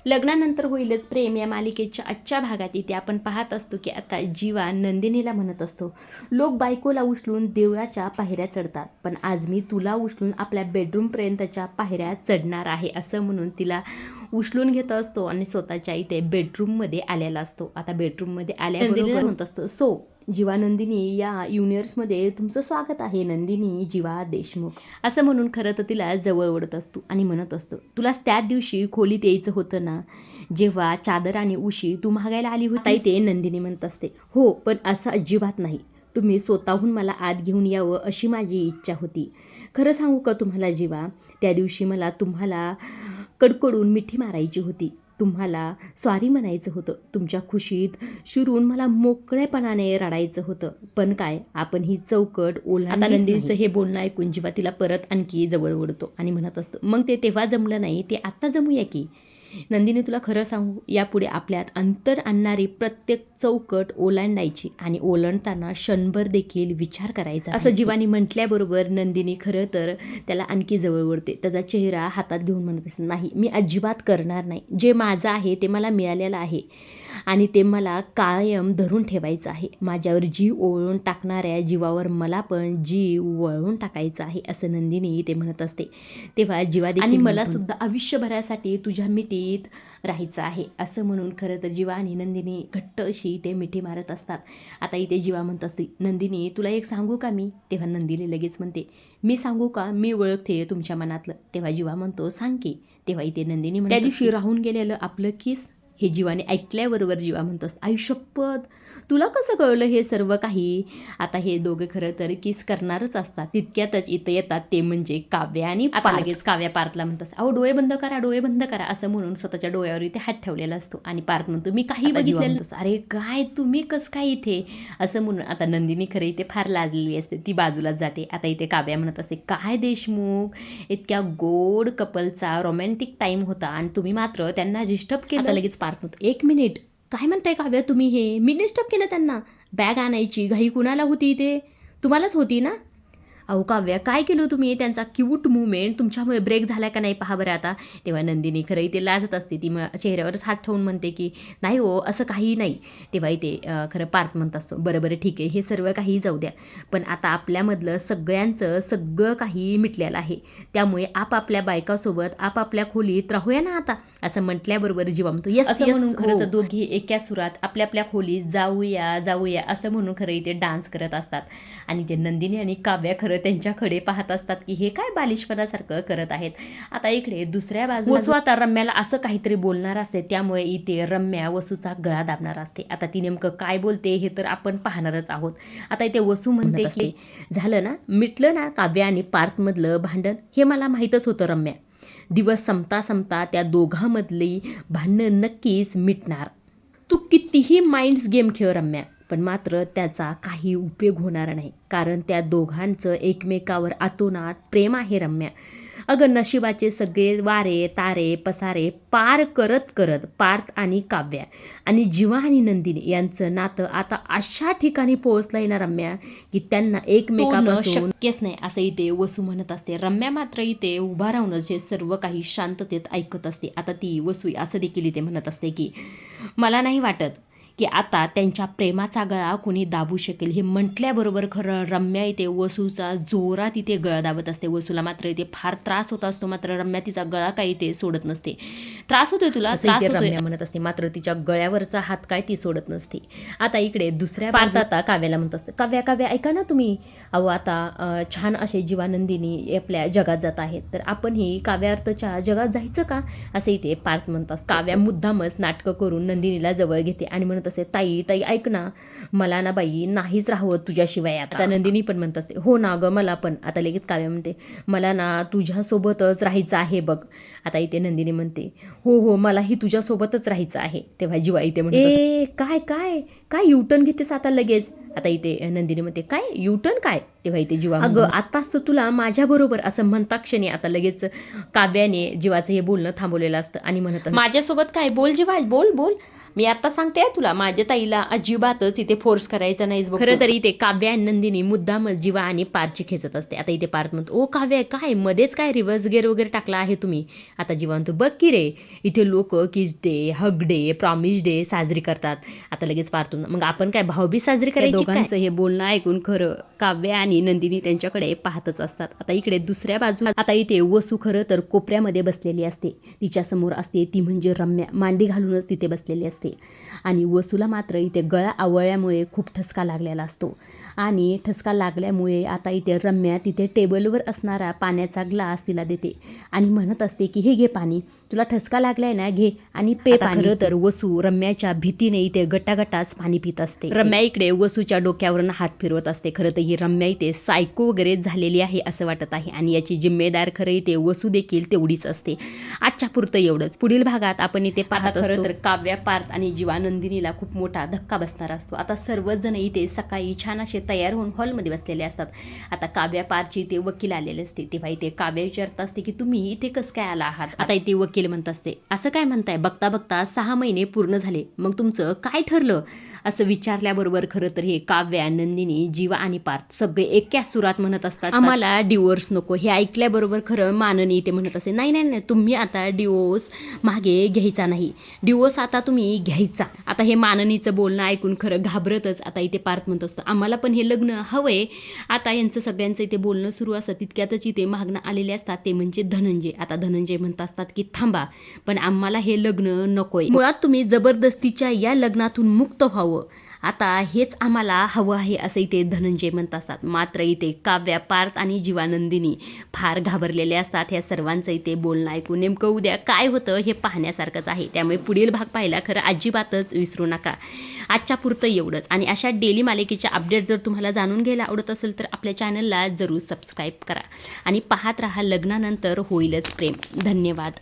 लग्नानंतर होईलच प्रेम या मालिकेच्या आजच्या भागात इथे आपण पाहत असतो की आता जीवा नंदिनीला म्हणत असतो, लोक बायकोला उचलून देवळाच्या पायऱ्या चढतात, पण आज मी तुला उचलून आपल्या बेडरूमपर्यंतच्या पायऱ्या चढणार आहे असं म्हणून तिला उचलून घेत असतो आणि स्वतःच्या इथे बेडरूममध्ये आलेला असतो. आता बेडरूममध्ये आल्याबरोबर म्हणत असतो, सो जीवा नंदिनी या युनिव्हर्समध्ये तुमचं स्वागत आहे नंदिनी जीवा देशमुख असं म्हणून खरं तर तिला जवळ ओढत असतो आणि म्हणत असतो, तुलाच त्याच दिवशी खोलीत यायचं होतं ना, जेव्हा चादर आणि उशी तू मागायला आली होती. ते नंदिनी म्हणत असते, हो पण असं अजिबात नाही, तुम्ही स्वतःहून मला आत घेऊन यावं अशी माझी इच्छा होती. खरं सांगू का तुम्हाला जीवा, त्या दिवशी मला तुम्हाला कडकडून मिठी मारायची होती, तुम्हाला सॉरी म्हणायचं होतं, तुमच्या खुशीत शिरून मला मोकळेपणाने रडायचं होतं, पण काय आपण ही चौकट ओलांडलीच नाही. नंदिनीचं हे बोलणं ऐकून जीवा तिला परत आणखी जवळ ओढतो आणि म्हणत असतो, मग ते तेव्हा जमलं नाही ते आत्ता जमूया की. नंदिनी तुला खरं सांगू, यापुढे आपल्यात अंतर आणणारी प्रत्येक चौकट ओलांडायची आणि ओलांडताना क्षणभर देखील विचार करायचा असं जीवानी म्हटल्याबरोबर नंदिनी खरं तर त्याला आणखी जवळ ओढते. त्याचा चेहरा हातात घेऊन म्हणत असते, नाही मी अजिबात करणार नाही, जे माझं आहे ते मला मिळालेलं आहे आणि ते मला कायम धरून ठेवायचं आहे. माझ्यावर जीव ओळून टाकणाऱ्या जीवावर मला पण जीव वळवून टाकायचं आहे असं नंदिनी ते म्हणत असते. तेव्हा जीवा आणि मला सुद्धा आयुष्यभरासाठी तुझ्या मिठीत राहायचं आहे असं म्हणून खरं तर जीवा आणि नंदिनी घट्ट अशी ते मिठी मारत असतात. आता इथे जीवा म्हणत असते, नंदिनी तुला एक सांगू का मी. तेव्हा नंदिनी लगेच म्हणते, मी सांगू का, मी ओळखते तुमच्या मनातलं. तेव्हा जीवा म्हणतो, सांग की. तेव्हा इथे नंदिनी म्हणते, त्या दिवशी राहून गेलेलं आपलं किस. हे जीवाने ऐकल्याबरोबर जीवा म्हणतोस, आई शपथ, तुला कसं कळलं हे सर्व काही. आता हे दोघे खरं तर किस करणारच असतात. तितक्यातच इथं येतात ते म्हणजे काव्या आणि आता लगेच काव्या पार्थला म्हणतात, अहो डोळे बंद करा, डोळे बंद करा असं म्हणून स्वतःच्या डोळ्यावर इथे हात ठेवलेला असतो आणि पार्थ म्हणतो, मी काही बघितलेलं नसतं. अरे काय तुम्ही कसं काय इथे असं म्हणून आता नंदिनी खरं इथे फार लाजलेली असते, ती बाजूलाच जाते. आता इथे काव्या म्हणत असते, काय देशमुख, इतक्या गोड कपलचा रोमॅन्टिक टाईम होता आणि तुम्ही मात्र त्यांना डिस्टर्ब केलं. आता लगेच पार्थ म्हणतो, एक मिनिट, काय म्हणताय काव्या तुम्ही, हे मी डिस्टर्ब केलं त्यांना. बॅग आणायची घाई कुणाला होती इथे, तुम्हालाच होती ना. अहो काव्या काय केलं तुम्ही, त्यांचा क्यूट मुवमेंट तुमच्यामुळे ब्रेक झाला का नाही पहा बरं आता. तेव्हा नंदिनी खरं इथे लाजत असते, ती चेहऱ्यावरच हात ठेवून म्हणते की नाही हो असं काही नाही. तेव्हा इथे खरं पार्थ म्हणत असतो, बरं बरं ठीक आहे, हे सर्व काही जाऊ द्या, पण आता आपल्यामधलं सगळ्यांचं सगळं काही मिटलेलं आहे, त्यामुळे आपापल्या बायकासोबत आपापल्या खोलीत राहूया ना आता असं म्हटल्याबरोबर जीवा म्हणतो, येस असं म्हणून खरं तर दोघी एका सुरात आपल्या आपल्या खोलीत जाऊया जाऊया असं म्हणून खरं इथे डान्स करत असतात. आणि ते नंदिनी आणि काव्या खरं त्यांच्याकडे पाहत असतात की हे काय बालिशपणासारखं करत आहेत. आता इकडे दुसऱ्या बाजूला वसू आता रम्याला असं काहीतरी बोलणार असते, त्यामुळे इथे रम्या वसूचा गळा दाबणार असते. आता ती नेमकं काय बोलते हे तर आपण पाहणारच आहोत. आता इथे वसू म्हणते की झालं ना, मिटलं ना काव्या आणि पार्थमधलं भांडण, हे मला माहीतच होतं रम्या, दिवस संपता संपता त्या दोघांमधली भांडणं नक्कीच मिटणार. तू कितीही माइंड्स गेम खेळ रम्या, पण मात्र त्याचा काही उपयोग होणार नाही, कारण त्या दोघांचं एकमेकावर अतोनात प्रेम आहे रम्या. अगं नशिबाचे सगळे वारे तारे पसारे पार करत करत पार्थ आणि काव्या आणि जीवा आणि नंदिनी यांचं नातं आता अशा ठिकाणी पोहोचलंय ना रम्या की त्यांना एकमेकापासून शक्यच नाही असं इथे वसू म्हणत असते. रम्या मात्र इथे उभा राहूनच हे सर्व काही शांततेत ऐकत असते. आता ती वसू असं देखील इथे म्हणत असते की मला नाही वाटत की आता त्यांच्या प्रेमाचा गळा कोणी दाबू शकेल. हे म्हटल्याबरोबर खरं रम्या इथे वसूचा जोरात इथे गळा दाबत असते. वसूला मात्र इथे फार त्रास होत असतो, मात्र रम्या तिचा गळा काही इथे सोडत नसते. त्रास होतोय तुला, त्रास होतोय रम्या म्हणत असते, मात्र तिच्या गळ्यावरचा हात काय ती सोडत नसते. आता इकडे दुसऱ्या पार्थ आता काव्याला म्हणत असते, काव्या काव्या ऐका ना तुम्ही, अहो आता छान असे जीवानंदिनी आपल्या जगात जात आहेत, तर आपण ही काव्यार्थच्या जगात जायचं का असं इथे पार्थ म्हणत असतो. काव्या मुद्दामच नाटकं करून नंदिनीला जवळ घेते आणि म्हणत असते, ताई ताई ऐक ना, मला ना बाई नाहीच राहवत तुझ्याशिवाय. आता नंदिनी पण म्हणत असते, हो ना गं मला पण. आता लगेच काव्या म्हणते, मला ना तुझ्यासोबतच राहायचं आहे बघ. आता इथे नंदिनी म्हणते, हो हो मलाही तुझ्यासोबतच राहायचं आहे. तेव्हा जीवा इथे म्हणते, काय काय काय युटर्न घेतेस आता लगेच, आता इथे नंदिनी म्हणते काय युटर्न काय, तेव्हा इथे जीवा अगं आताच तर तुला माझ्याबरोबर असं म्हणता क्षणी आता लगेच काव्याने जीवाचं हे बोलणं थांबवलेलं असतं आणि म्हणत माझ्यासोबत काय, बोल जीवा बोल बोल, मी आता सांगते तुला, माझ्या ताईला अजिबातच इथे फोर्स करायचा नाहीस बघ. खरं तरी इथे काव्या आणि नंदिनी मुद्दाम जीवा आणि पारची खेचत असते. आता इथे पार्थ म्हणतो ओ काव्या काय मध्येच काय रिव्हर्स गेअर वगैरे टाकला आहे तुम्ही. आता जीवा म्हणतो बघ की रे इथे लोक kiss day, hug day, promise day साजरी करतात. आता लगेच पार्थ मग आपण काय भाऊबीज साजरी करायची. दोघांचं हे बोलणं ऐकून खरं काव्या आणि नंदिनी त्यांच्याकडे पाहतच असतात. आता इकडे दुसऱ्या बाजूला आता इथे वसू खरं तर कोपऱ्यामध्ये बसलेली असते. तिच्या समोर असते ती म्हणजे रम्या, मांडी घालूनच तिथे बसलेली असते. आणि वसूला मात्र इथे गळा आवळल्यामुळे खूप ठसका लागलेला असतो आणि ठसका लागल्यामुळे आता इथे रम्या तिथे टेबलवर असणारा पाण्याचा ग्लास तिला देते आणि म्हणत असते की हे घे पाणी, तुला ठसका लागलाय ना घे आणि पे पाणी. खरं तर वसू रम्याच्या भीतीने इथे गटागटाच पाणी पित असते. रम्या इकडे वसूच्या डोक्यावरून हात फिरवत असते. खरं तर ही रम्या इथे सायको वगैरे झालेली आहे असं वाटत आहे आणि याची जिम्मेदार खरं इथे वसू देखील तेवढीच असते. आजच्या पुरतं एवढंच. पुढील भागात आपण इथे पाहत खरं तर काव्या, पार्थ आणि जीवा नंदिनीला खूप मोठा धक्का बसणार असतो. आता सर्वच जण इथे सकाळी छान असे तयार होऊन हॉलमध्ये बसलेले असतात. आता काव्या पारची इथे वकील आलेले असते. तेव्हा इथे काव्या विचारत असते की तुम्ही इथे कसं काय आला आहात. आता इथे वकील म्हणत असते असं काय म्हणताय, बघता बघता 6 महिने पूर्ण झाले, मग तुमचं काय ठरलं असं विचारल्याबरोबर खरं तर हे काव्या, नंदिनी, जीवा आणि पार्थ सगळे एका सुरात म्हणत असतात आम्हाला डिवोर्स नको. हे ऐकल्याबरोबर खरं माननी इथे म्हणत असते नाही नाही नाही तुम्ही आता डिवोर्स मागे घ्यायचा नाही, डिवोर्स आता तुम्ही घ्यायचा. आता हे माननीचं बोलणं ऐकून खरं घाबरतच आता इथे पार्थ म्हणत असतो आम्हाला पण हे लग्न हवंय. आता यांचं सगळ्यांचं इथे बोलणं सुरू असतं. तितक्यातच इथे मागणं आलेले असतात ते म्हणजे धनंजय. आता धनंजय म्हणत असतात की थांबा पण आम्हाला हे लग्न नकोय, मुळात तुम्ही जबरदस्तीच्या या लग्नातून मुक्त व्हावं, आता हेच आम्हाला हवं आहे असं इथे धनंजय म्हणत असतात. मात्र इथे काव्या, पार्थ आणि जीवा नंदिनी फार घाबरलेले असतात ह्या सर्वांचं इथे बोलणं ऐकून. नेमकं उद्या काय होतं हे पाहण्यासारखंच आहे, त्यामुळे पुढील भाग पाहायला खरं अजिबातच विसरू नका. आजच्या पुरतं एवढंच आणि अशा डेली मालिकेच्या अपडेट जर तुम्हाला जाणून घ्यायला आवडत असेल तर आपल्या चॅनलला जरूर सबस्क्राईब करा आणि पाहत राहा लग्नानंतर होईलच प्रेम. धन्यवाद.